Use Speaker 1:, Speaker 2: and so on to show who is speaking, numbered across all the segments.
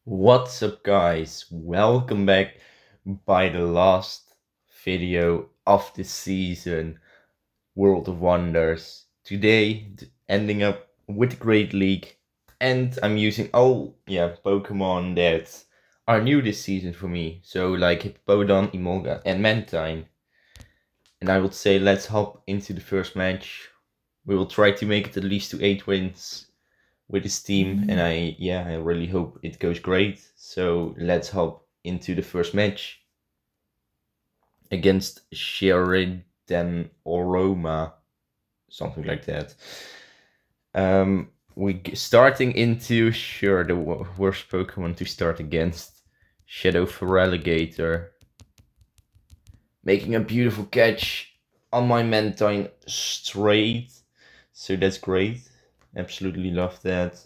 Speaker 1: What's up, guys? Welcome back by the last video of the season, World of Wonders. Today, ending up with the Great League, and I'm using Pokemon that are new this season for me. So like Hippowdown, Emolga, and Mantine. And I would say let's hop into the first match. We will try to make it at least to 8 wins with his team, and I really hope it goes great. So let's hop into the first match against Sheridan or Roma, something like that. We starting into the worst Pokemon to start against, Shadow Feraligatr, making a beautiful catch on my Mantine straight. So that's great. Absolutely love that.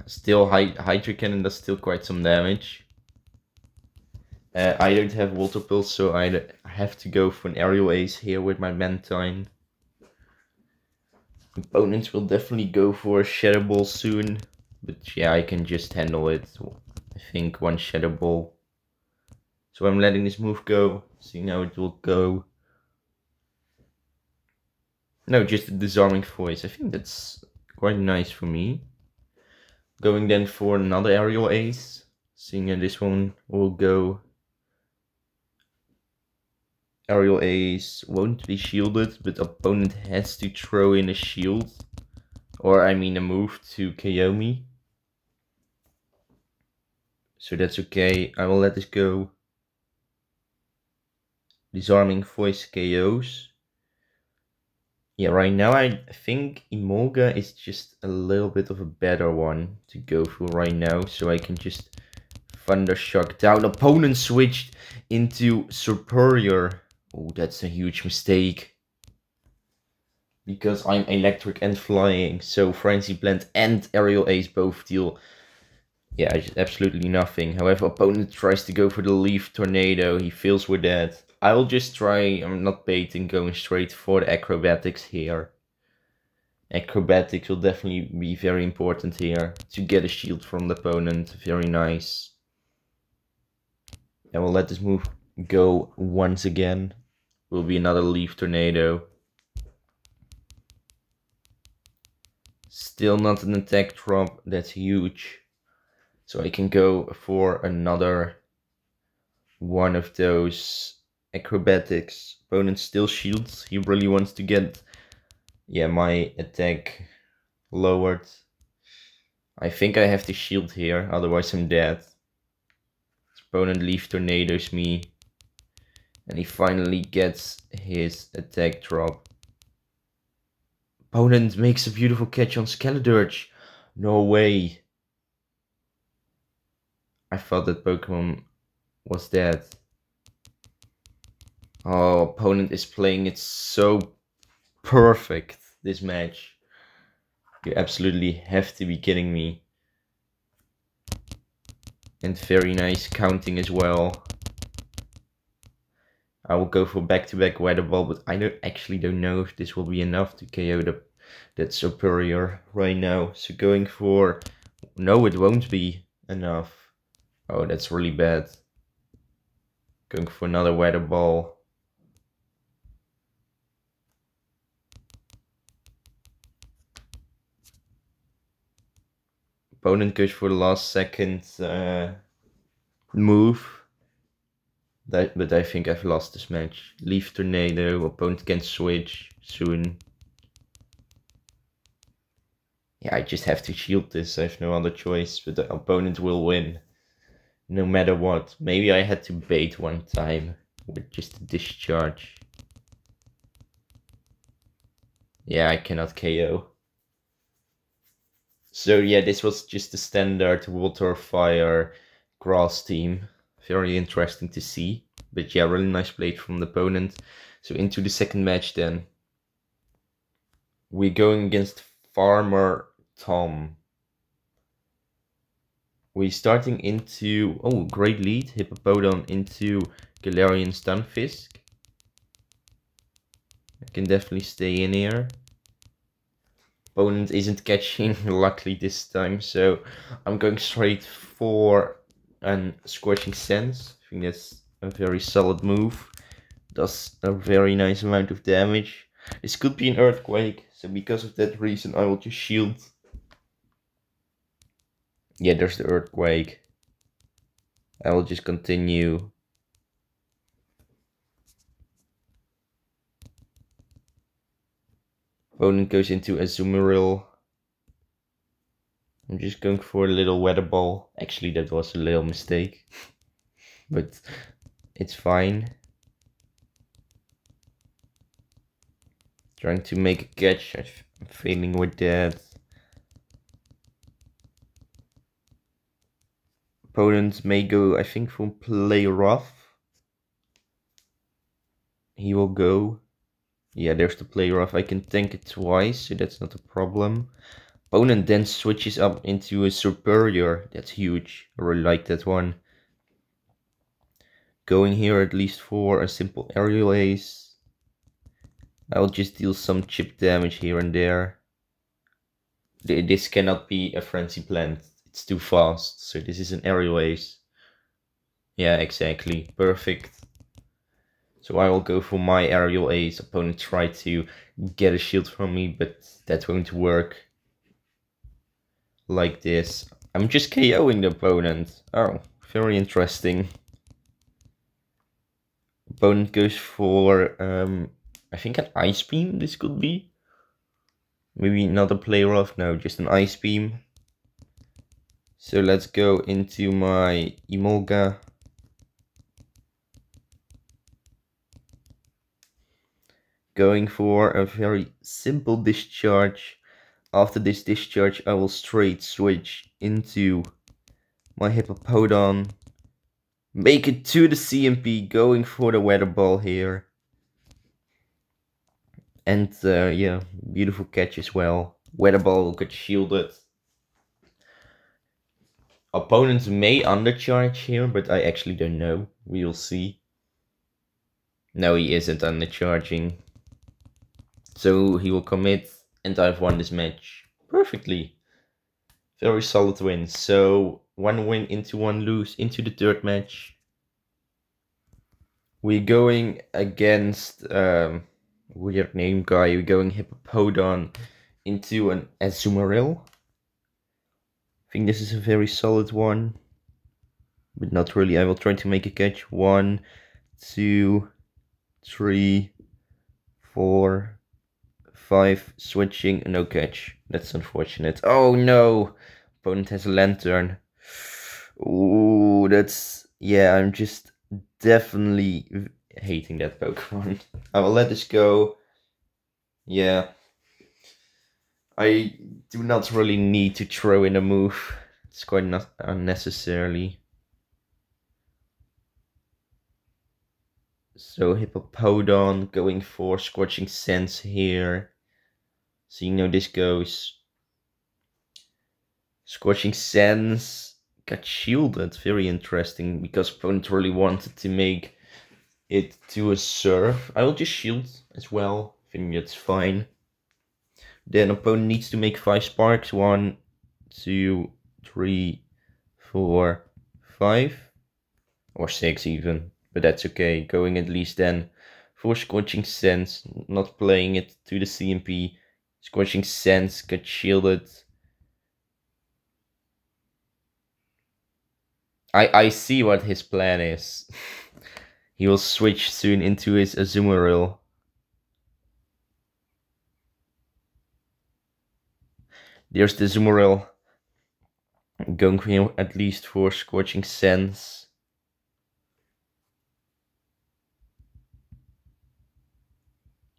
Speaker 1: Still, Hydro Cannon does still quite some damage. I don't have Water Pulse, so I have to go for an Aerial Ace here with my Mantine. Opponents will definitely go for a Shadow Ball soon, but yeah, I can just handle it. I think one Shadow Ball. So I'm letting this move go, seeing how it will go. No, just a Disarming Voice. I think that's quite nice for me. Going then for another Aerial Ace, seeing how this one will go. Aerial Ace won't be shielded, but opponent has to throw in a shield. Or I mean a move to KO me. So that's okay, I will let this go. Disarming Voice KOs. Yeah, right now I think Emolga is just a little bit of a better one to go for right now. So I can just Thunder Shock down. Opponent switched into Superior. Oh, that's a huge mistake. Because I'm electric and flying. So Frenzy Plant and Aerial Ace both deal absolutely nothing. However, opponent tries to go for the Leaf Tornado. He fails with that. I will just try, I'm not baiting, going straight for the Acrobatics here. Acrobatics will definitely be very important here to get a shield from the opponent. Very nice. I will let this move go once again. Will be another Leaf Tornado. Still not an attack drop, that's huge. So I can go for another one of those acrobatics. Opponent still shields. He really wants to get my attack lowered. I think I have to shield here, otherwise I'm dead. Opponent Leaf Tornadoes me. And he finally gets his attack drop. Opponent makes a beautiful catch on Skeledirge. No way. I thought that Pokemon was dead. Oh, opponent is playing it so perfect, this match. You absolutely have to be kidding me. And very nice counting as well. I will go for back-to-back Weather Ball, but I don't know if this will be enough to KO that Superior right now. So going for... No, it won't be enough. Oh, that's really bad. Going for another Weather Ball. Opponent goes for the last second move. But I think I've lost this match. Leaf Tornado, opponent can switch soon. Yeah, I just have to shield this, I have no other choice, but the opponent will win. No matter what. Maybe I had to bait one time with just a discharge. Yeah, I cannot KO. So yeah, this was just the standard water, fire, grass team. Very interesting to see. But yeah, really nice play from the opponent. So into the second match then. We're going against Farmer Tom. We're starting into... Oh, great lead. Hippowdown into Galarian Stunfisk. I can definitely stay in here. Opponent isn't catching luckily this time, so I'm going straight for an Scorching Sense. I think that's a very solid move. Does a very nice amount of damage. This could be an Earthquake, so because of that reason I will just shield. Yeah, there's the Earthquake. I will just continue. Opponent goes into Azumarill. I'm just going for a little Weather Ball. Actually, that was a little mistake. But it's fine. Trying to make a catch. I'm failing with that. Opponent may go, I think, for Play Rough. He will go. Yeah, there's the Play Rough. I can tank it twice, so that's not a problem. Opponent then switches up into a Superior. That's huge. I really like that one. Going here at least for a simple Aerial Ace. I'll just deal some chip damage here and there. This cannot be a Frenzy Plant. It's too fast. So this is an Aerial Ace. Yeah, exactly. Perfect. So I will go for my Aerial Ace. Opponent tried to get a shield from me, but that won't work. Like this. I'm just KOing the opponent. Oh, very interesting. Opponent goes for, I think an Ice Beam this could be. Maybe not a Play Rough, no, just an Ice Beam. So let's go into my Emolga. Going for a very simple discharge. After this discharge, I will straight switch into my Hippowdown. Make it to the CMP, going for the Weather Ball here. And yeah, beautiful catch as well. Weather Ball will get shielded. Opponents may undercharge here, but I actually don't know. We will see. No, he isn't undercharging. So he will commit, and I've won this match perfectly. Very solid win. So 1 win into 1 lose into the third match. We're going against weird name guy. We're going Hippowdown into an Azumarill. I think this is a very solid one, but not really. I will try to make a catch. 1, 2, 3, 4, 5, switching, no catch. That's unfortunate. Oh no! Opponent has a Lantern. Ooh, that's... yeah, I'm just definitely hating that Pokemon. I will let this go. Yeah. I do not really need to throw in a move. It's quite unnecessarily. So Hippowdown going for Scorching Sense here. So you know this goes. Scorching Sense got shielded. Very interesting, because opponent really wanted to make it to a Surf. I will just shield as well. I think that's fine. Then opponent needs to make 5 sparks. 1, 2, 3, 4, 5. Or 6 even. But that's okay. Going at least then for Scorching Sense. Not playing it to the CMP. Scorching Sense got shielded. I see what his plan is. He will switch soon into his Azumarill. There's the Azumarill. Going for him at least for Scorching Sense.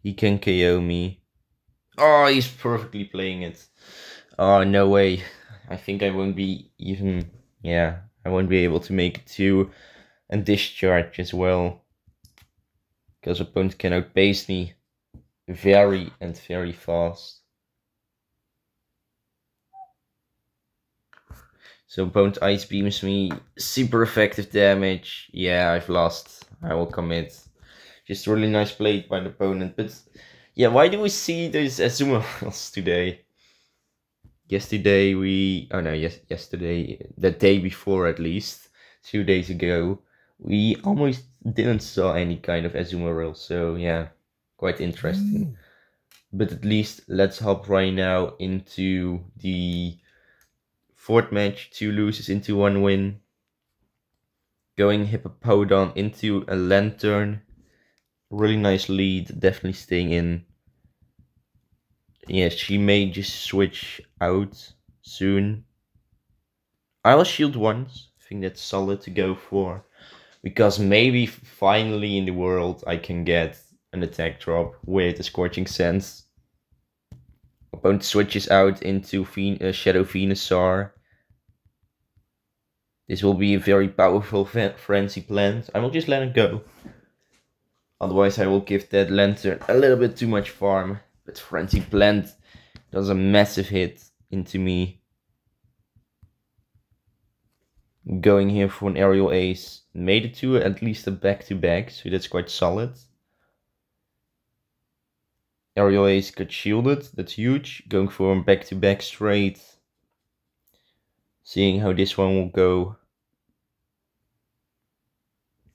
Speaker 1: He can KO me. Oh, he's perfectly playing it. Oh, no way. I think I won't be even... yeah, I won't be able to make it to a discharge as well. Because opponent can outpace me very fast. So opponent Ice Beams me, super effective damage. Yeah, I've lost. I will commit. Just really nice play by the opponent. But yeah, why do we see those Azumarills today? yesterday yesterday, the day before at least, 2 days ago, we almost didn't saw any kind of Azumarill, so yeah, quite interesting. But at least let's hop right now into the fourth match, 2 loses into 1 win. Going Hippowdown into a Lantern. Really nice lead, definitely staying in. Yeah, she may just switch out soon. I will shield once. I think that's solid to go for. Because maybe finally in the world I can get an attack drop with a Scorching Sense. Opponent switches out into Shadow Venusaur. This will be a very powerful Frenzy Plant. I will just let it go. Otherwise I will give that Lantern a little bit too much farm. But Frenzy Plant does a massive hit into me. Going here for an Aerial Ace. Made it to at least a back-to-back, so that's quite solid. Aerial Ace got shielded, that's huge. Going for a back-to-back straight. Seeing how this one will go.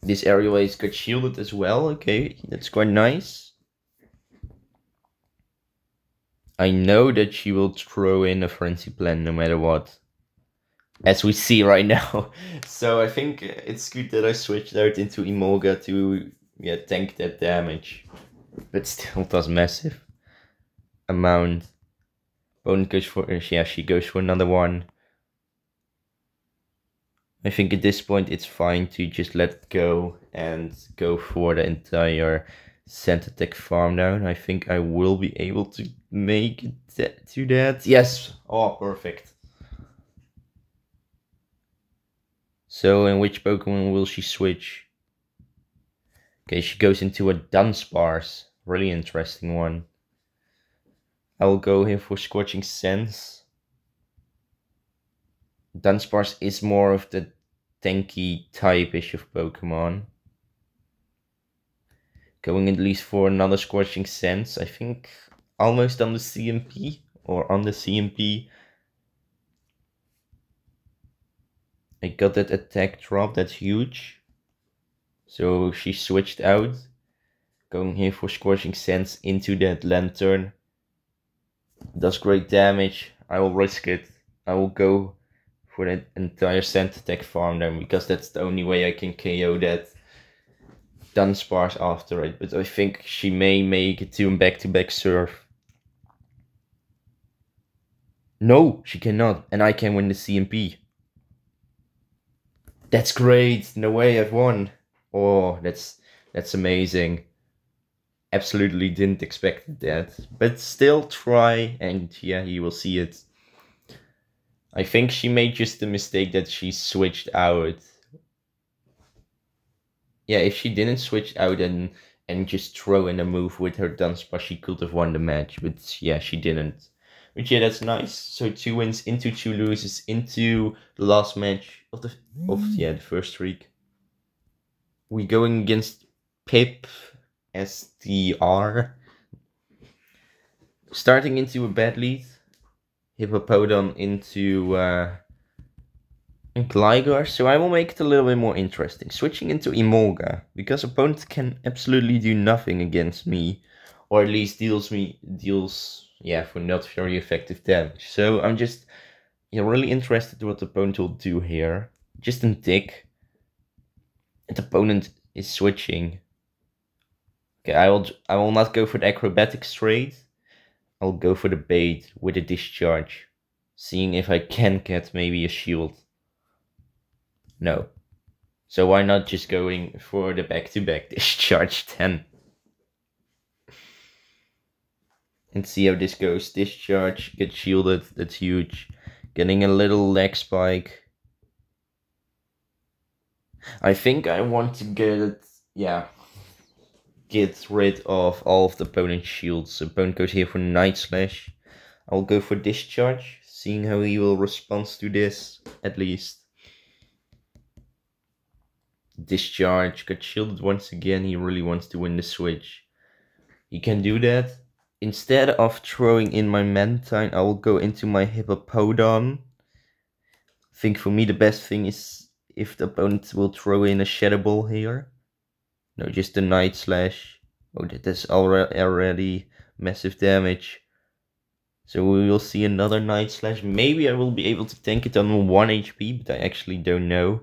Speaker 1: This Aerial Ace got shielded as well, okay, that's quite nice. I know that she will throw in a Frenzy Plant no matter what. As we see right now. So I think it's good that I switched out into Emolga to tank that damage. But still does massive amount. Opponent goes for, she goes for another one. I think at this point it's fine to just let it go and go for the entire Scent Attack farm down. I think I will be able to make it to that. Yes! Oh, perfect. So in which Pokemon will she switch? Okay, she goes into a Dunsparce. Really interesting one. I will go here for Scorching Sense. Dunsparce is more of the tanky type-ish of Pokemon. Going at least for another Scorching Sense. I think almost on the CMP or on the CMP. I got that attack drop, that's huge. So she switched out. Going here for Scorching Sense into that Lantern. Does great damage. I will risk it. I will go for that entire Scent Attack farm then, because that's the only way I can KO that Dunsparce after it. But I think she may make it to a back-to-back serve. No, she cannot, and I can win the CMP. That's great. No way, I've won. Oh, that's amazing. Absolutely didn't expect that, but still try, and yeah, you will see it. I think she made just the mistake that she switched out. Yeah, if she didn't switch out and just throw in a move with her Dunsparce, she could have won the match, but yeah, she didn't. But yeah, that's nice. So 2 wins into 2 loses into the last match of the first streak. We going against Pip SDR. Starting into a bad lead. Hippowdown into Gligar, so I will make it a little bit more interesting. Switching into Emolga, because opponent can absolutely do nothing against me, or at least deals for not very effective damage. So I'm just really interested what the opponent will do here. Just a tick. The opponent is switching. Okay, I will not go for the acrobatic straight. I'll go for the bait with a discharge, seeing if I can get maybe a shield. No. So why not just going for the back-to-back discharge 10? And see how this goes. Discharge, get shielded, that's huge. Getting a little leg spike. I think I want to get rid of all of the opponent's shields. So opponent goes here for Night Slash. I'll go for Discharge, seeing how he will respond to this, at least. Discharge, got shielded once again. He really wants to win the switch. He can do that. Instead of throwing in my Mantine, I will go into my Hippowdown. I think for me the best thing is if the opponent will throw in a Shadow Ball here. No, just a Night Slash. Oh, that is already massive damage. So we will see another Night Slash. Maybe I will be able to tank it on 1 HP, but I actually don't know.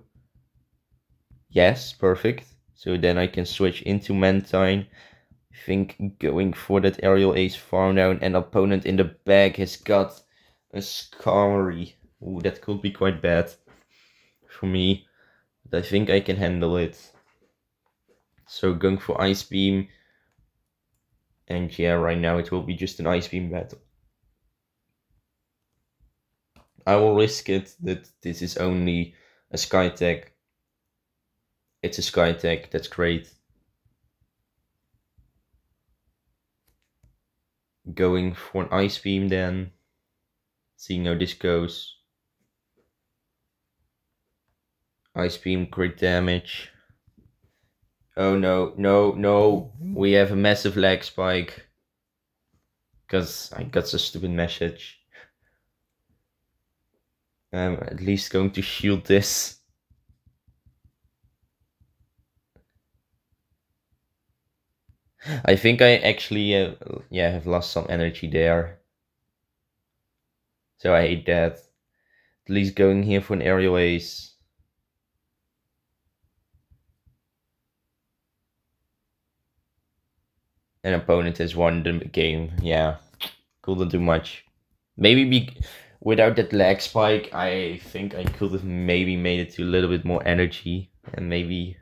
Speaker 1: Yes, perfect. So then I can switch into Mantine. I think going for that aerial ace farm down, and opponent in the back has got a Skarmory. Ooh, that could be quite bad for me. But I think I can handle it. So going for Ice Beam. And yeah, right now it will be just an Ice Beam battle. I will risk it that this is only a Sky Tech. It's a Sky Tech, that's great. Going for an Ice Beam then. Seeing how this goes. Ice Beam, crit damage. Oh no, no, no. We have a massive lag spike. Because I got a stupid message. I'm at least going to shield this. I think I actually have lost some energy there. So I hate that. At least going here for an aerial ace. An opponent has won the game. Yeah, couldn't do much. Maybe without that lag spike, I think I could have maybe made it to a little bit more energy. And maybe,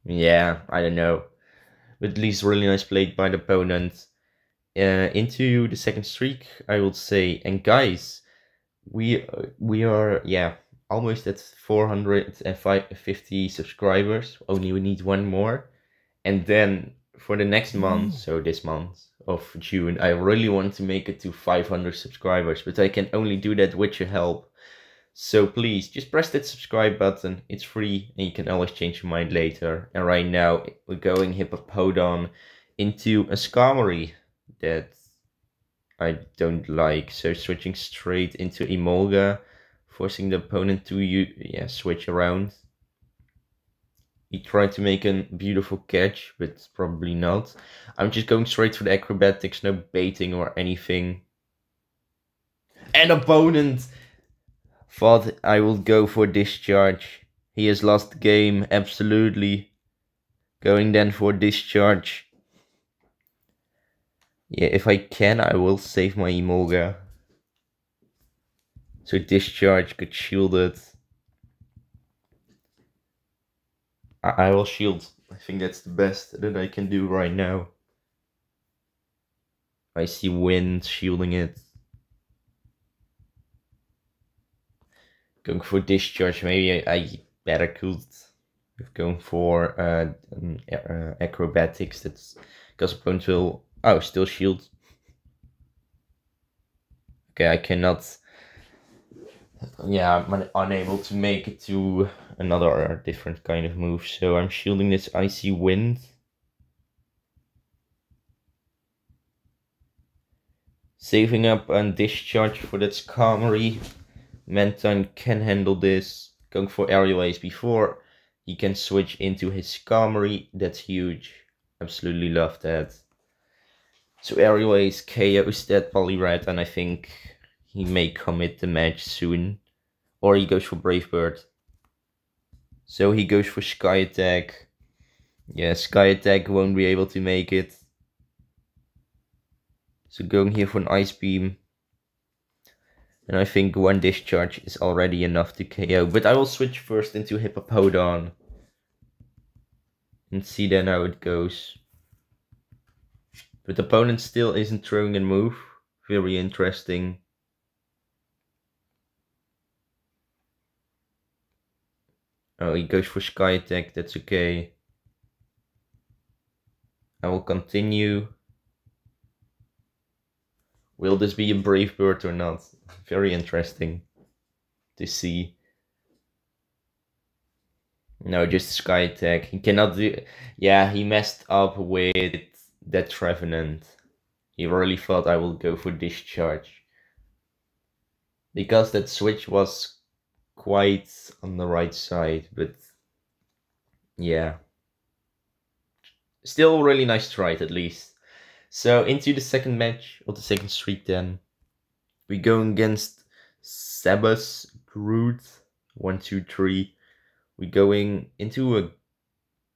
Speaker 1: yeah, I don't know. But at least really nice played by the opponent. Into the second streak, I would say. And guys, we are almost at 450 subscribers. Only we need one more, and then for the next month, so this month of June, I really want to make it to 500 subscribers, but I can only do that with your help. So please just press that subscribe button. It's free and you can always change your mind later. And right now we're going Hippowdown into a Skarmory that I don't like. So switching straight into Emolga, forcing the opponent to switch around. He tried to make a beautiful catch, but probably not. I'm just going straight for the acrobatics, no baiting or anything. And opponent thought I will go for discharge. He has lost the game, absolutely. Going then for discharge. Yeah, if I can, I will save my Emolga. So discharge, get shielded. I will shield. I think that's the best that I can do right now. I see wind shielding it. Going for discharge, maybe I better could have gone for acrobatics. That's because opponent will still shield. Okay, I cannot. Yeah, I'm unable to make it to another different kind of move, so I'm shielding this icy wind. Saving up and discharge for that Skarmory. Mantine can handle this. Going for aerial ace before he can switch into his Skarmory. That's huge. Absolutely love that. So aerial ace KOs that Poliwrath, and I think he may commit the match soon. Or he goes for Brave Bird. So he goes for Sky Attack. Yeah, Sky Attack won't be able to make it. So going here for an Ice Beam. And I think one discharge is already enough to KO. But I will switch first into Hippowdown. And see then how it goes. But the opponent still isn't throwing a move. Very interesting. Oh, he goes for Sky Attack, that's okay. I will continue. Will this be a Brave Bird or not? Very interesting to see. No, just Sky Attack. He cannot do... Yeah, he messed up with that Trevenant. He really thought I will go for discharge. Because that switch was quite on the right side, but yeah. Still really nice try at least. So into the second match, or the second streak then. We go against Sebas Groot. 1, 2, 3. We going into a...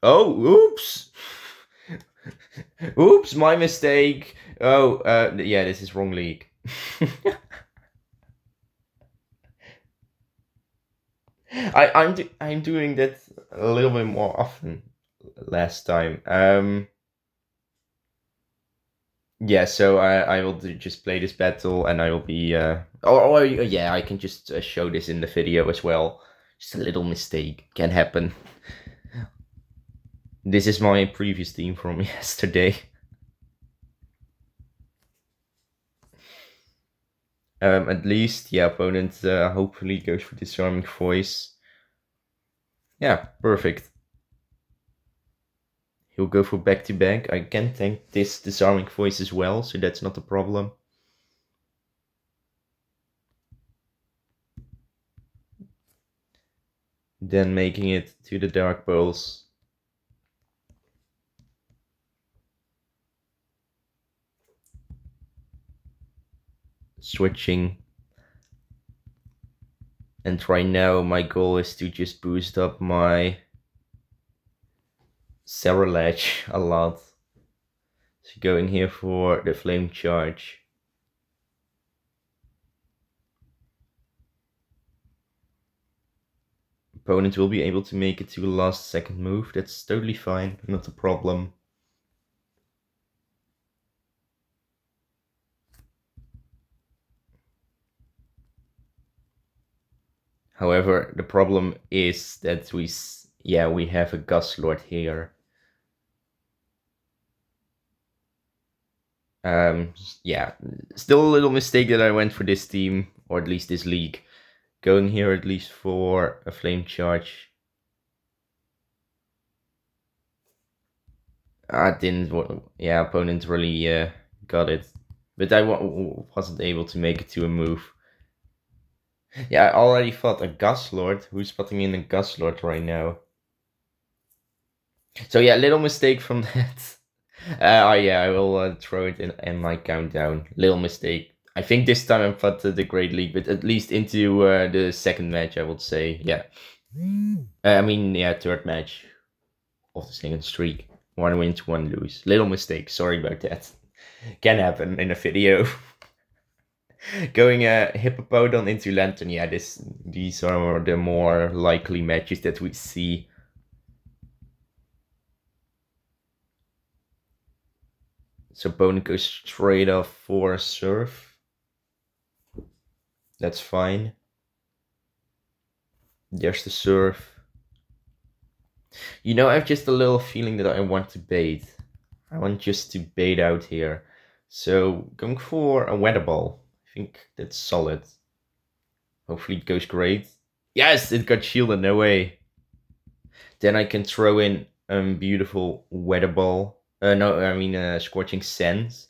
Speaker 1: Oh, oops! Oops, my mistake. Oh, yeah, this is wrong league. I'm doing that a little bit more often last time. Yeah, so I will just play this battle, and I will be yeah, I can just show this in the video as well. Just a little mistake can happen. This is my previous team from yesterday. At least, yeah, opponent hopefully goes for Disarming Voice. Yeah, perfect. He'll go for back-to-back. I can tank this Disarming Voice as well, so that's not a problem. Then making it to the Dark Bowls. Switching. And right now my goal is to just boost up my Cerulege a lot. So going here for the Flame Charge. Opponent will be able to make it to the last second move. That's totally fine, not a problem. However, the problem is that we have a Gust Lord here. Yeah, still a little mistake that I went for this team, or at least this league. Going here at least for a Flame Charge. I didn't, yeah, opponent really got it. But I wasn't able to make it to a move. Yeah, I already fought a Gust Lord. Who's spotting in a Gust Lord right now? So yeah, little mistake from that. Oh yeah, I will throw it in my countdown. Little mistake. I think this time I fought the Great League, but at least into the second match, I would say. Yeah. I mean, yeah, third match of the second streak. 1 win, 1 lose. Little mistake. Sorry about that. Can happen in a video. Going Hippowdown into Lantern. Yeah, these are the more likely matches that we see. So opponent goes straight off for Surf. That's fine. There's the Surf. You know, I have just a little feeling that I want to bait. I want just to bait out here. So going for a Weather Ball. I think that's solid. Hopefully it goes great. Yes, it got shielded, no way. Then I can throw in beautiful Weather Ball. No, I mean Scorching Sands.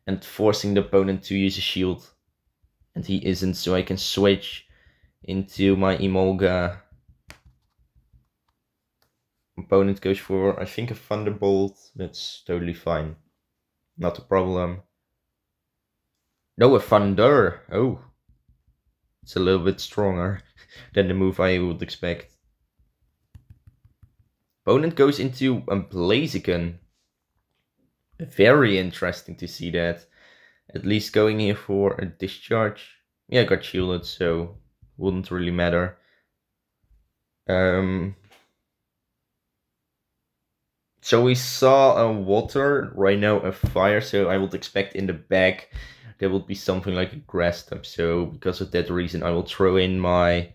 Speaker 1: And forcing the opponent to use a shield. And he isn't, so I can switch into my Emolga. Opponent goes for, I think, a Thunderbolt. That's totally fine. Not a problem. No, a Thunder. Oh. It's a little bit stronger than the move I would expect. Opponent goes into a Blaziken. Very interesting to see that. At least going here for a Discharge. Yeah, got shielded, so wouldn't really matter. So we saw a water, right now a fire, so I would expect in the back there will be something like a grass type. So because of that reason I will throw in my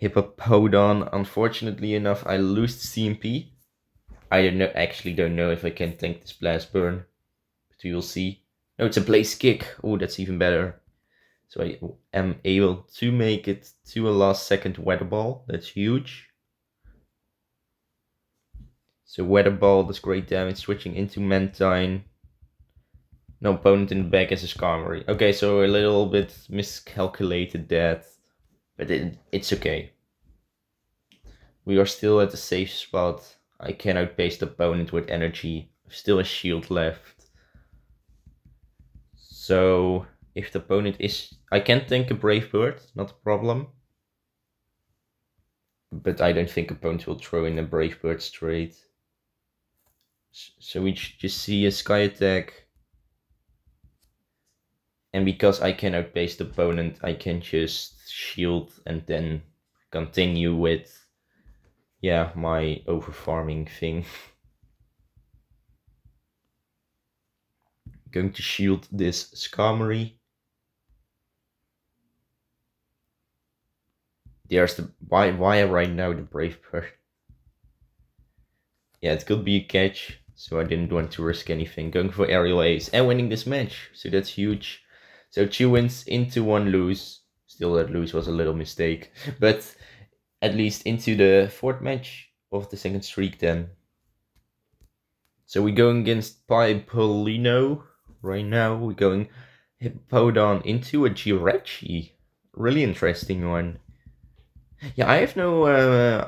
Speaker 1: Hippowdown. Unfortunately enough, I lose CMP. I actually don't know if I can tank this Blast Burn, but we will see. No, it's a Blaze Kick. Oh, that's even better. So I am able to make it to a last second Weather Ball. That's huge. So Weather Ball does great damage, switching into Mantine. No opponent in the back as a Skarmory. Okay, so a little bit miscalculated that, but it's okay. We are still at a safe spot. I can outpace the opponent with energy. Still a shield left. So if the opponent is... I can tank a Brave Bird, not a problem. But I don't think opponent will throw in a Brave Bird straight. So we just see a Sky Attack. And because I can outpace the opponent, I can just shield and then continue with, yeah, my overfarming thing. Going to shield this Skarmory. There's the... Why right now the Brave Bird? Yeah, it could be a catch, so I didn't want to risk anything. Going for Aerial Ace and winning this match, so that's huge. So 2 wins into 1 lose. Still, that lose was a little mistake, but at least into the 4th match of the 2nd streak then. So we're going against Pipolino right now. We're going Hippowdown into a Jirachi. Really interesting one. Yeah, I have no...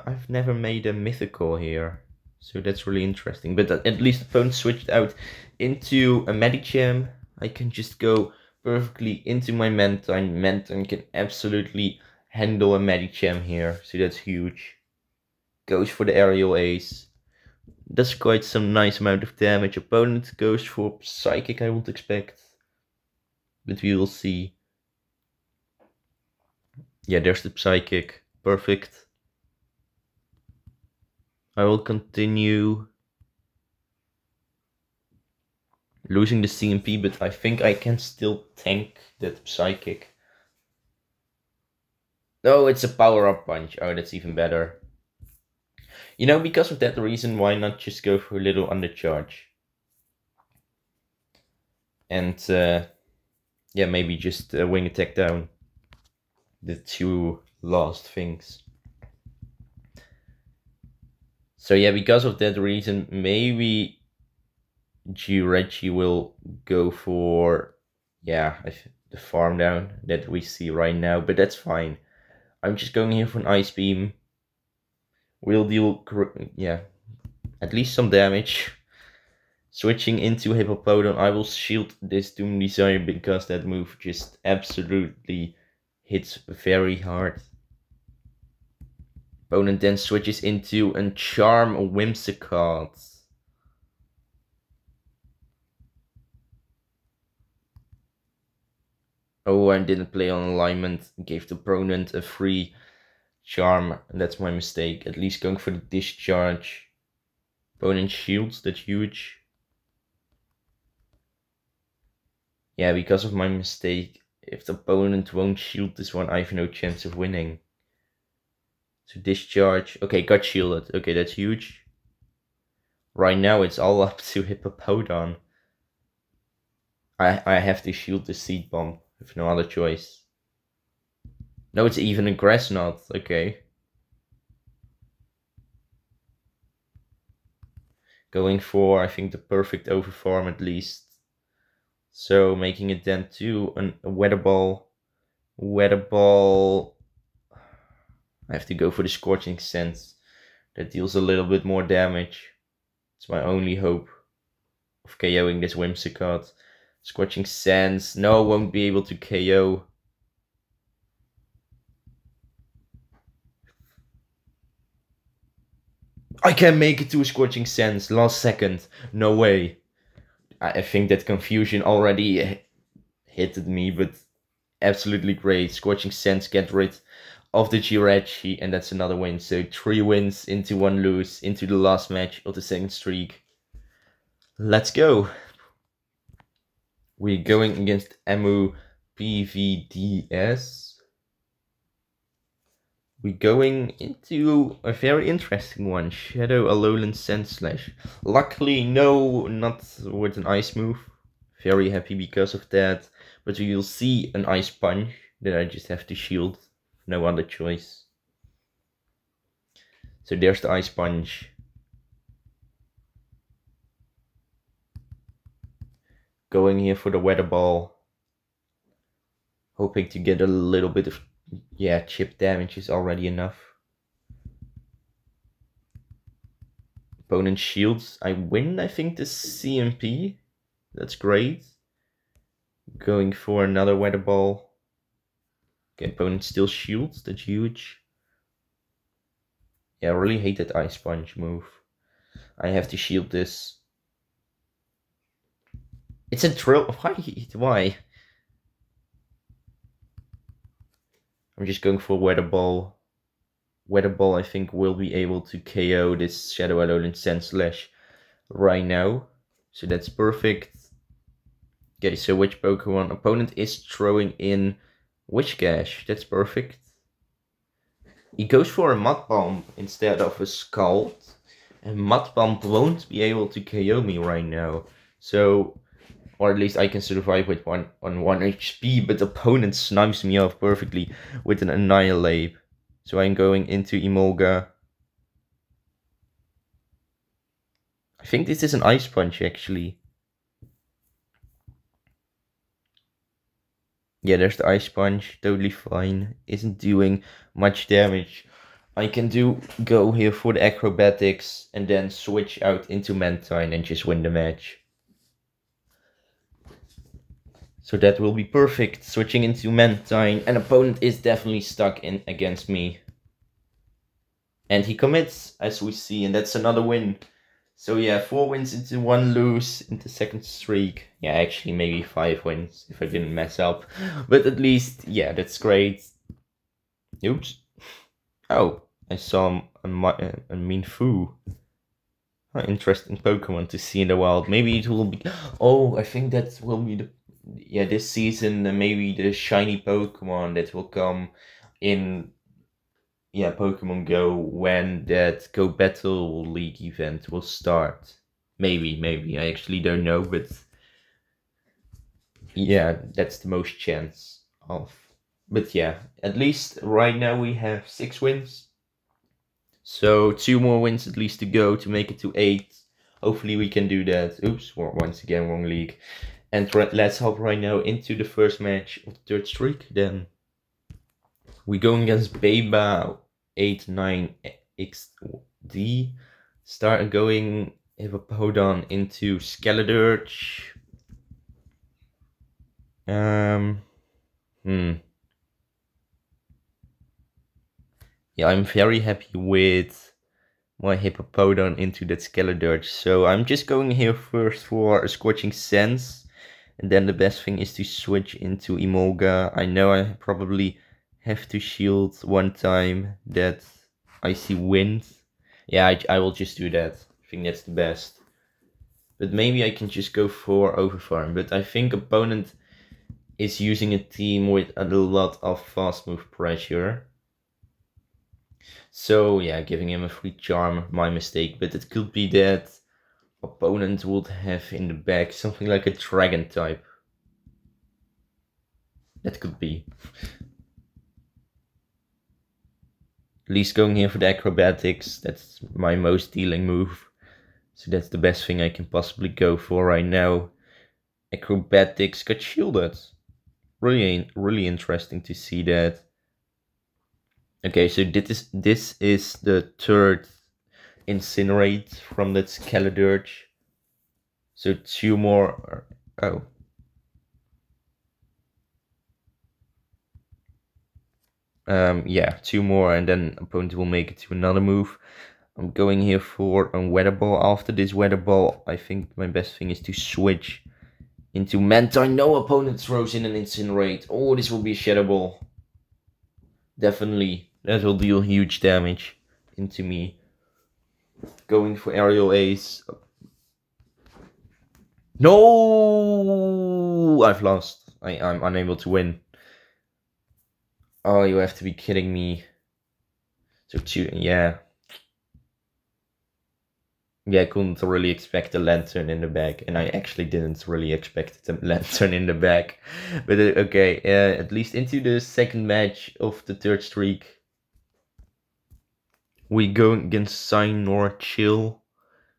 Speaker 1: I've never made a mythical here. So that's really interesting. But at least the opponent switched out into a Medicham. I can just go perfectly into my Mantine. Mantine can absolutely handle a Medicham here. So that's huge. Goes for the Aerial Ace. Does quite some nice amount of damage. Opponent goes for Psychic, I would expect. But we will see. Yeah, there's the Psychic. Perfect. I will continue losing the CMP, but I think I can still tank that Psychic. No, it's a power-up punch. Oh, that's even better. You know, because of that reason, why not just go for a little undercharge? And, yeah, maybe just wing attack down. The 2 last things. So yeah, because of that reason, maybe Jirachi will go for, yeah, the farm down that we see right now, but that's fine. I'm just going here for an Ice Beam. We'll deal, yeah, at least some damage. Switching into Hippowdown, I will shield this Doom Desire because that move just absolutely hits very hard. Opponent then switches into a Charm Whimsicott. Oh, I didn't play on alignment. Gave the opponent a free charm. That's my mistake. At least going for the discharge. Opponent shields, that's huge. Yeah, because of my mistake, if the opponent won't shield this one, I have no chance of winning. So discharge. Okay, got shielded. Okay, that's huge. Right now it's all up to Hippowdown. I have to shield the Seed Bomb with no other choice. No, it's even a Grass Knot. Okay. Going for, I think, the perfect overfarm at least. So making it then to a Weather Ball. Weather Ball. I have to go for the Scorching Sands. That deals a little bit more damage. It's my only hope of KOing this Whimsicott. Scorching Sands. No, won't be able to KO. I can make it to a Scorching Sands. Last second. No way. I think that confusion already hit me, but absolutely great. Scorching Sands, get rid of the Jirachi, and that's another win. So 3 wins into 1 lose into the last match of the 2nd streak. Let's go. We're going against Emu PVDS. We're going into a very interesting one. Shadow Alolan Sandslash. Luckily, no, not with an ice move. Very happy because of that. But you'll see an Ice Punch that I just have to shield. No other choice. So there's the Ice Punch. Going here for the weather ball. Hoping to get a little bit of, yeah, chip damage is already enough. Opponent shields. I win, I think, the CMP. That's great. Going for another weather ball. Okay, opponent still shields. That's huge. Yeah, I really hate that ice punch move. I have to shield this. It's a drill. Why? I'm just going for weather ball. Weather ball, I think, will be able to KO this Shadow Alolan Sandslash right now. So that's perfect. Okay, so which Pokemon? Opponent is throwing in Whiscash. That's perfect. He goes for a Mud Bomb instead of a Scald. And Mud Bomb won't be able to KO me right now. So, or at least I can survive with one HP, but the opponent snipes me off perfectly with an Annihilate. So I'm going into Emolga. I think this is an Ice Punch actually. Yeah, there's the Ice Punch, totally fine. Isn't doing much damage. I can go here for the Acrobatics and then switch out into Mantine and just win the match. So that will be perfect. Switching into Mantine, and opponent is definitely stuck in against me. And he commits, as we see, and that's another win. So yeah, 4 wins into 1 lose in the second streak. Yeah, actually maybe 5 wins if I didn't mess up. But at least, yeah, that's great. Oops. Oh, I saw a Minfu. Interesting Pokemon to see in the wild. Maybe it will be... Oh, I think that will be the... Yeah, this season, maybe the shiny Pokemon that will come in... Yeah, Pokemon Go when that Go Battle League event will start. Maybe. I actually don't know, but... Yeah, that's the most chance of... But yeah, at least right now we have 6 wins. So 2 more wins at least to go to make it to 8. Hopefully we can do that. Oops, once again, wrong league. And let's hop right now into the first match of the 3rd streak. Then we're going against Beba 89XD. Start going Hippowdown into Skeledirge. Yeah, I'm very happy with my Hippowdown into that Skeledirge. So I'm just going here first for a Scorching Sands. And then the best thing is to switch into Emolga. I know I probably have to shield one time that Icy Wind. Yeah, I will just do that. I think that's the best. But maybe I can just go for Overfarm. But I think opponent is using a team with a lot of fast move pressure. So yeah, giving him a free charm, my mistake. But it could be that opponent would have in the back something like a dragon type. That could be. At least going here for the acrobatics, that's my most dealing move. So that's the best thing I can possibly go for right now. Acrobatics got shielded. Really interesting to see that. Okay, so this is the 3rd Incinerate from that Skeledirge. So 2 more. Oh. Yeah, 2 more and then opponent will make it to another move. I'm going here for a Weather Ball. After this Weather Ball, I think my best thing is to switch into Mantine. No, opponent throws in an Incinerate. Oh, this will be a Shadow Ball. Definitely. That will deal huge damage into me. Going for Aerial Ace. No! I've lost. I'm unable to win. Oh, you have to be kidding me. So yeah. Yeah, I couldn't really expect a Lantern in the back. And I actually didn't really expect the Lantern in the back. But okay, at least into the 2nd match of the 3rd streak. We go against Sinor Chill.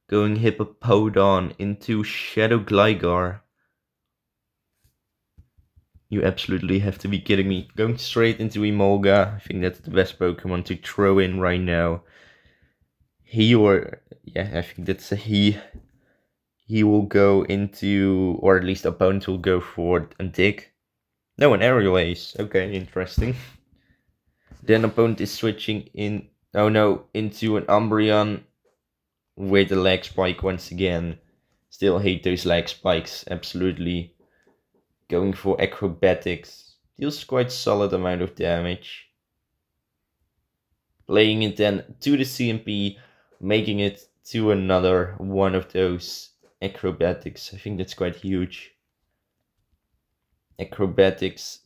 Speaker 1: Going Hippowdown into Shadow Gligar. You absolutely have to be kidding me. Going straight into Emolga. I think that's the best Pokemon to throw in right now. Yeah, I think that's a he. He will go into, or at least opponent will go for a dig. No, an aerial ace. Okay, interesting. Then opponent is switching in, oh no, into an Umbreon with a leg spike once again. Still hate those leg spikes, absolutely. Going for acrobatics. Deals quite solid amount of damage. Playing it then to the CMP, making it to another one of those acrobatics. I think that's quite huge. Acrobatics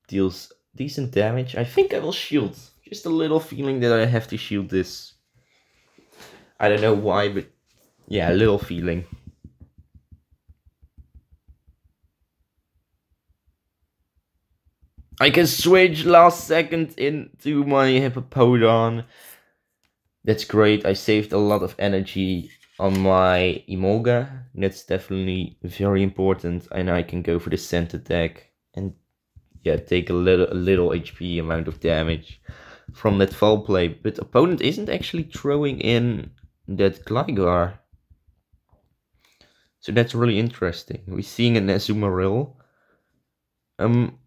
Speaker 1: deals decent damage. I think I will shield. Just a little feeling that I have to shield this. I don't know why, but yeah, a little feeling. I can switch last second into my Hippowdown. That's great. I saved a lot of energy on my Emolga. That's definitely very important. And I can go for the scent attack and yeah, take a little HP amount of damage from that foul play. But opponent isn't actually throwing in that Gligar. So that's really interesting. We're seeing an Azumarill.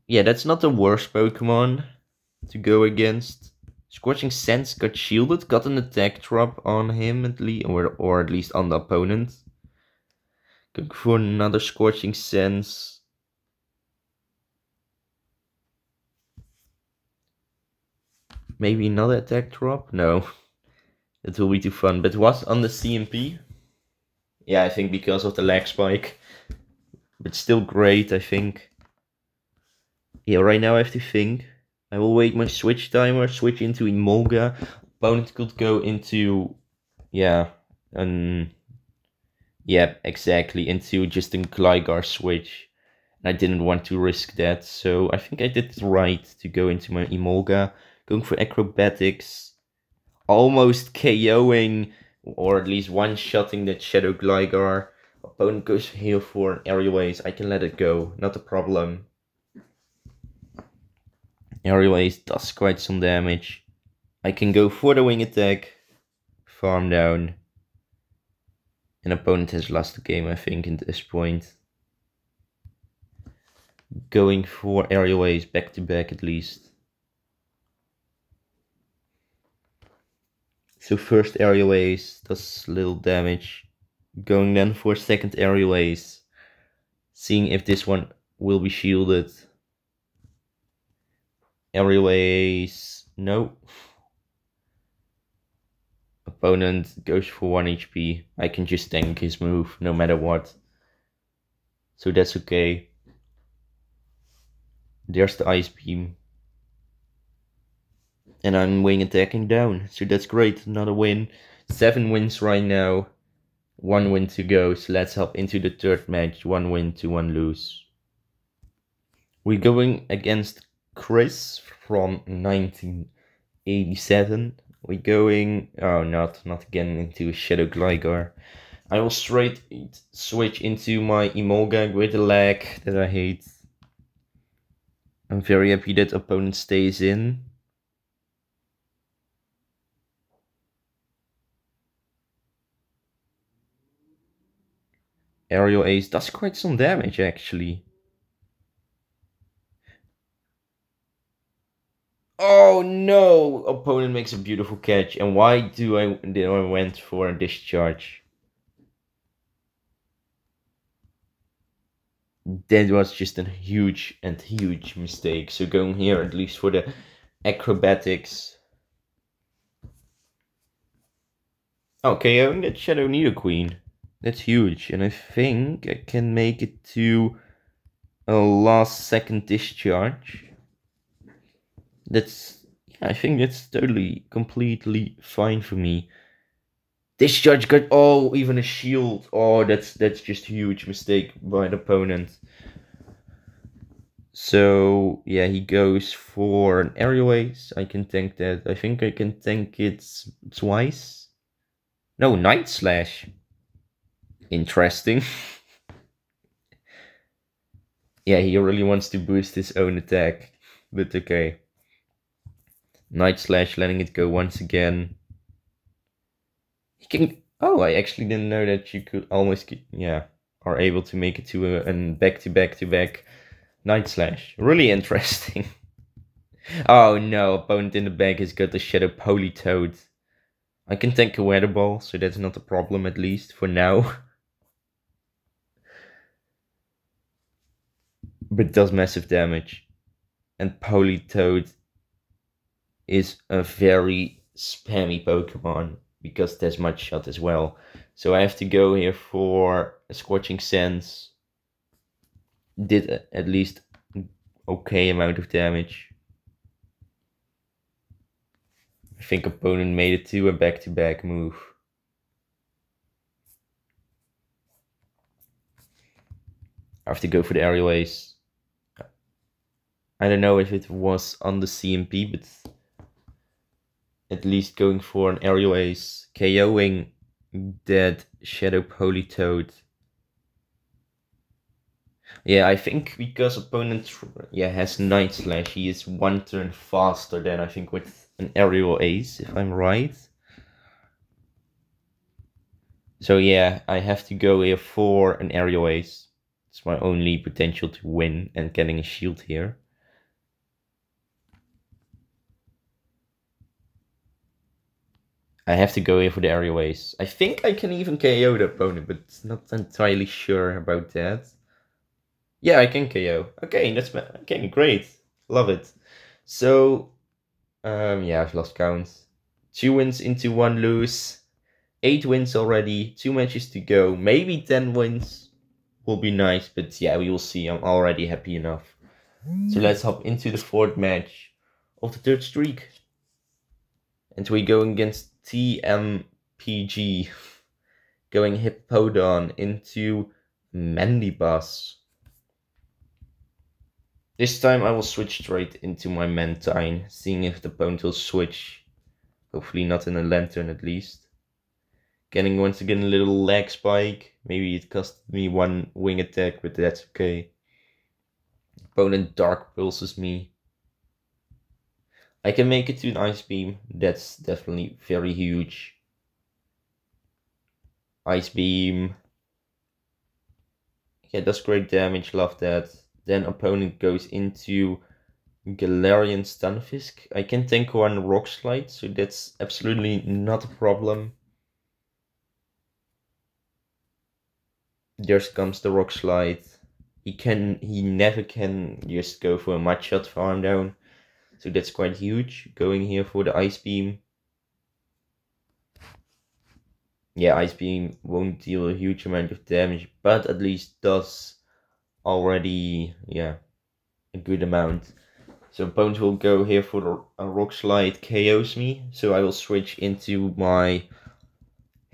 Speaker 1: Yeah, that's not the worst Pokemon to go against. Scorching Sense got shielded, got an attack drop on him at least, or at least on the opponent. Going for another Scorching Sense. Maybe another attack drop? No. It will be too fun. But was on the CMP? Yeah, I think because of the lag spike. But still great, I think. Yeah, right now I have to think. I will wait my switch timer, switch into Emolga. Opponent could go into, yeah, yeah, exactly, into just a Gligar switch. And I didn't want to risk that, so I think I did right to go into my Emolga. Going for acrobatics. Almost KOing, or at least one-shotting that Shadow Gligar. Opponent goes here for an aerial ace. I can let it go, not a problem. Aerial ace does quite some damage. I can go for the wing attack. Farm down. An opponent has lost the game, I think, at this point. Going for aerial ace back to back at least. So first aerial ace does little damage. Going then for second aerial ace. Seeing if this one will be shielded. Aerial ace, no. Opponent goes for 1 HP. I can just tank his move no matter what. So that's okay. There's the Ice Beam. And I'm wing attacking down. So that's great. Another win. 7 wins right now. 1 win to go. So let's hop into the third match. 1 win to 1 lose. We're going against Chris from 1987. We're going, oh, not again into Shadow Gligar. I will straight switch into my Emolga with a lag that I hate. I'm very happy that opponent stays in. Aerial Ace does quite some damage actually. Oh no! Opponent makes a beautiful catch. And why did I went for a discharge? That was just a huge mistake. So going here at least for the acrobatics. Okay, I get Shadow Nidoqueen. That's huge. And I think I can make it to a last second discharge. I think that's totally, completely fine for me. Discharge got, oh, even a shield. Oh, that's just a huge mistake by the opponent. So, yeah, he goes for an aerial ace. I can tank that. I think I can tank it twice. No, Night Slash. Interesting. Yeah, he really wants to boost his own attack. But okay. Night Slash, letting it go once again. He can... Oh, I actually didn't know that you could almost... Yeah, are able to make it to a back-to-back-to-back Night Slash. Really interesting. Oh no, opponent in the back has got the Shadow Politoed. I can tank a Weather Ball, so that's not a problem, at least for now. But does massive damage. And Politoed is a very spammy Pokemon, because there's much shot as well. So I have to go here for a Scorching Sands. Did at least okay amount of damage. I think opponent made it to a back-to-back move. I have to go for the Aerial Ace. I don't know if it was on the CMP, but at least going for an Aerial Ace, KOing that Shadow Politoed. Yeah, I think because opponent has Night Slash, he is one turn faster than I think with an Aerial Ace, if I'm right. So yeah, I have to go here for an Aerial Ace. It's my only potential to win and getting a shield here. I have to go here for the Aerial Ace. I think I can even KO the opponent, but not entirely sure about that. Yeah, I can KO. Okay, that's okay, great. Love it. So, yeah, I've lost count. 2 wins into 1 lose. 8 wins already. 2 matches to go. Maybe 10 wins will be nice, but yeah, we will see. I'm already happy enough. So let's hop into the 4th match of the 3rd streak. And we go against TMPG. Going Hippowdown into Mandibuzz. This time I will switch straight into my Mantine, seeing if the opponent will switch. Hopefully not in a Lantern at least. Getting once again a little lag spike. Maybe it cost me 1 wing attack, but that's okay. Opponent Dark Pulses me. I can make it to an Ice Beam. That's definitely very huge. Ice Beam. Yeah, does great damage, love that. Then opponent goes into Galarian Stunfisk. I can tank 1 Rock Slide, so that's absolutely not a problem. There comes the Rock Slide. He never can just go for a Mud Shot farm down. So that's quite huge. Going here for the Ice Beam. Yeah, Ice Beam won't deal a huge amount of damage, but at least does already, yeah, a good amount. So opponent will go here for a Rock Slide, KOs me. So I will switch into my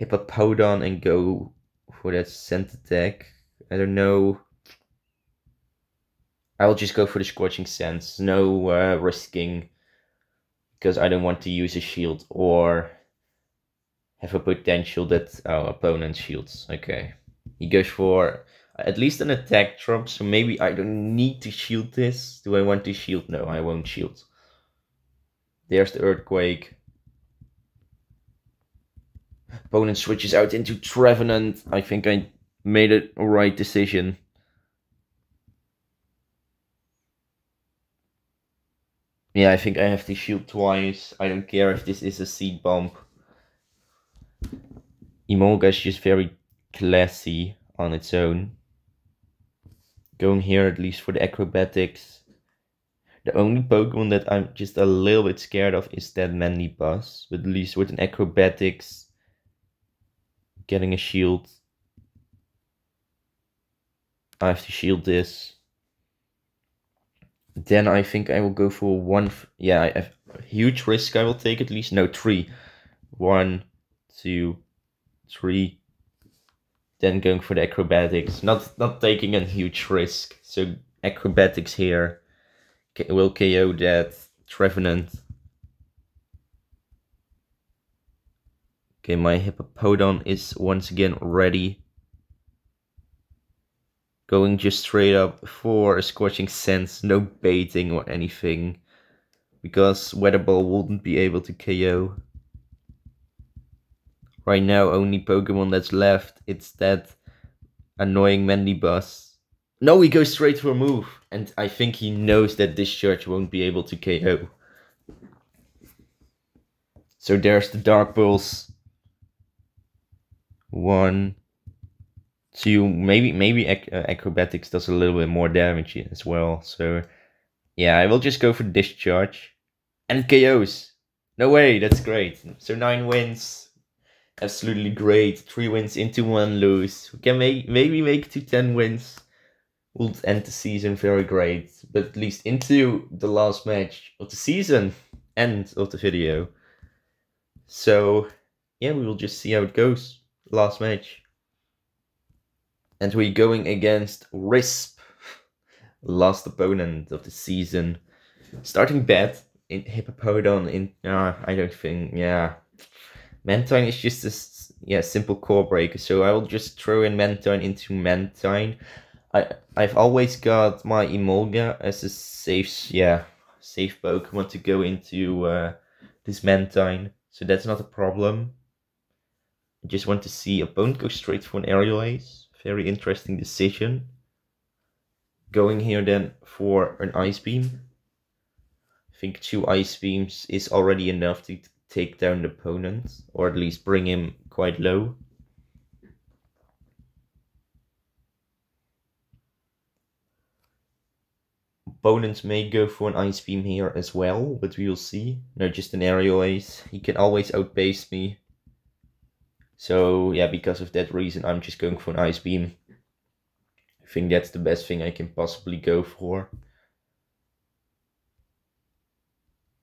Speaker 1: Hippowdown and go for that Scent Attack. I don't know. I will just go for the Scorching Sands. No risking. Because I don't want to use a shield or have a potential that opponent shields. Okay. He goes for at least an attack drop, so maybe I don't need to shield this. Do I want to shield? No, I won't shield. There's the Earthquake. Opponent switches out into Trevenant. I think I made a right decision. Yeah, I think I have to shield twice. I don't care if this is a Seed Bomb. Emolga is just very classy on its own. Going here at least for the acrobatics. The only Pokemon that I'm just a little bit scared of is that Mandibuzz. But at least with an acrobatics, getting a shield. I have to shield this. Then I think I will go for 1. Yeah, I have a huge risk I will take at least. No, 3. 1, 2, 3. Then going for the acrobatics. Not taking a huge risk. So acrobatics here will KO that Trevenant. Okay, my Hippowdown is once again ready. Going just straight up for a Scorching Sense, no baiting or anything, because Weather Ball wouldn't be able to KO. Right now, only Pokemon that's left, it's that annoying Mandibuzz. No, he goes straight for a move, and I think he knows that Discharge won't be able to KO. So there's the Dark Pulse. 1, 2, maybe Acrobatics does a little bit more damage as well. So yeah, I will just go for Discharge. And KOs. No way, that's great. So 9 wins. Absolutely great. 3 wins into 1 lose. We can maybe make it to 10 wins. We'll end the season very great. But at least into the last match of the season. End of the video. So yeah, we will just see how it goes. Last match. And we're going against Risp. Last opponent of the season. Starting bad. In Hippowdown, I don't think, Mantine is just a simple core breaker, so I will just throw in Mantine into Mantine. I've always got my Emolga as a safe Pokemon to go into this Mantine, so that's not a problem. I just want to see opponent go straight for an Aerial Ace. Very interesting decision. Going here then for an Ice Beam. I think 2 Ice Beams is already enough to take down the opponent, or at least bring him quite low. Opponents may go for an Ice Beam here as well, but we will see. No, just an Aerial Ace. He can always outpace me. So yeah, because of that reason, I'm just going for an Ice Beam. I think that's the best thing I can possibly go for.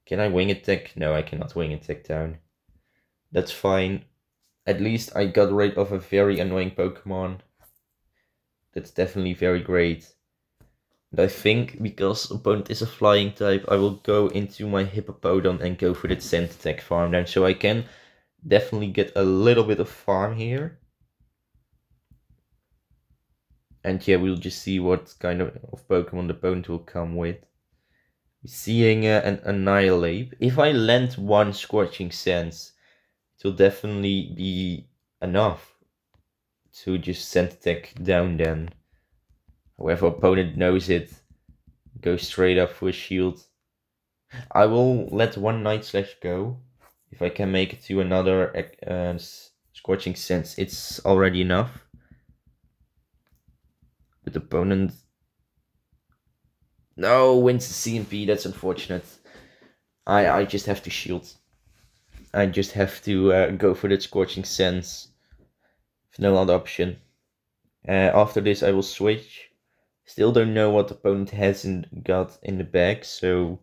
Speaker 1: Can I Wing Attack? No, I cannot Wing Attack down. That's fine. At least I got rid of a very annoying Pokemon. That's definitely very great. And I think because opponent is a flying type, I will go into my Hippowdown and go for that Scent Attack farm down. So I can definitely get a little bit of farm here. And yeah, we'll just see what kind of Pokemon the opponent will come with. Seeing an Annihilate. If I land 1 Scorching Sense, it will definitely be enough to just Scent Attack down then. However, opponent knows it. Go straight up for a shield. I will let 1 Night Slash go. If I can make it to another Scorching Sense, it's already enough. But opponent... No, wins the CMP, that's unfortunate. I just have to shield. I just have to go for that Scorching Sense. No other option. After this I will switch. Still don't know what the opponent hasn't got in the bag, so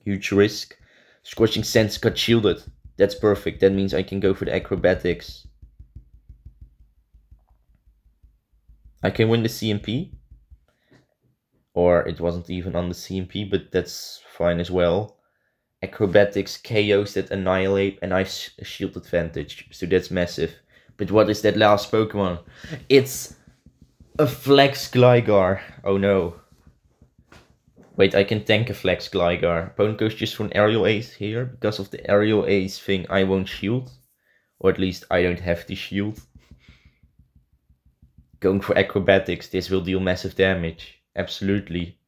Speaker 1: huge risk. Scorching Sense got shielded. That's perfect, that means I can go for the Acrobatics. I can win the CMP. Or it wasn't even on the CMP, but that's fine as well. Acrobatics KOs that Annihilate, and I shield advantage, so that's massive. But what is that last Pokemon? It's a Flex Gligar. Oh no. Wait, I can tank a Flex Gligar. Opponent goes just for an Aerial Ace here. Because of the Aerial Ace thing, I won't shield. Or at least I don't have to shield. Going for Acrobatics, this will deal massive damage. Absolutely.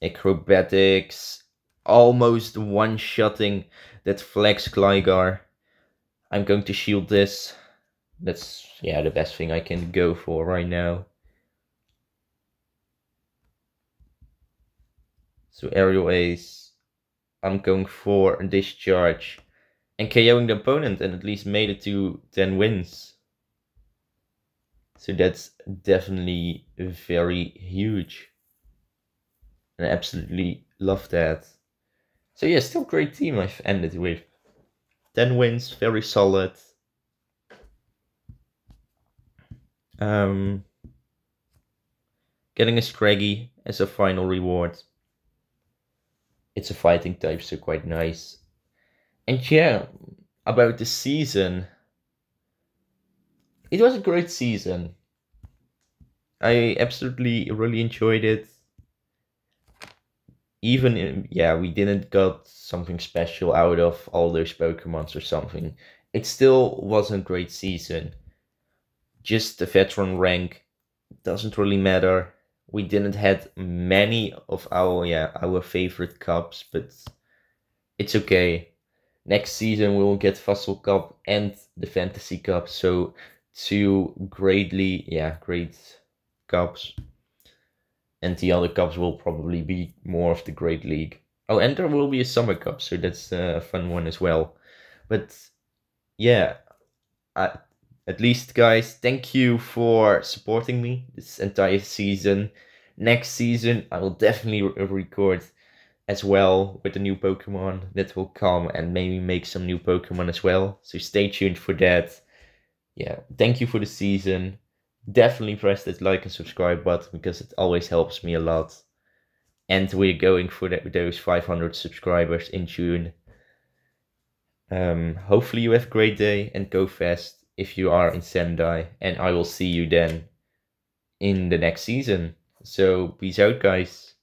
Speaker 1: Acrobatics. Almost one-shotting that Flex Gligar. I'm going to shield this. That's, the best thing I can go for right now. So Aerial Ace. I'm going for a Discharge. And KOing the opponent, and at least made it to 10 wins. So that's definitely very huge. And I absolutely love that. So yeah, still great team I've ended with. 10 wins, very solid. Getting a Scraggy as a final reward. It's a fighting type, so quite nice. And yeah, about the season. It was a great season. I absolutely really enjoyed it. Even yeah, we didn't got something special out of all those Pokemons or something. It still was a great season. Just the veteran rank doesn't really matter. We didn't had many of our favorite cups, but it's okay. Next season we will get Fossil Cup and the Fantasy Cup, so two great cups. And the other cups will probably be more of the Great League. Oh, and there will be a Summer Cup, so that's a fun one as well. But yeah, I, at least, guys, thank you for supporting me this entire season. Next season, I will definitely record as well with the new Pokemon that will come and maybe make some new Pokemon as well. So stay tuned for that. Yeah, thank you for the season. Definitely press that like and subscribe button because it always helps me a lot. And we're going for those 500 subscribers in June. Hopefully you have a great day and go fast if you are in Sendai. And I will see you then in the next season. So peace out, guys.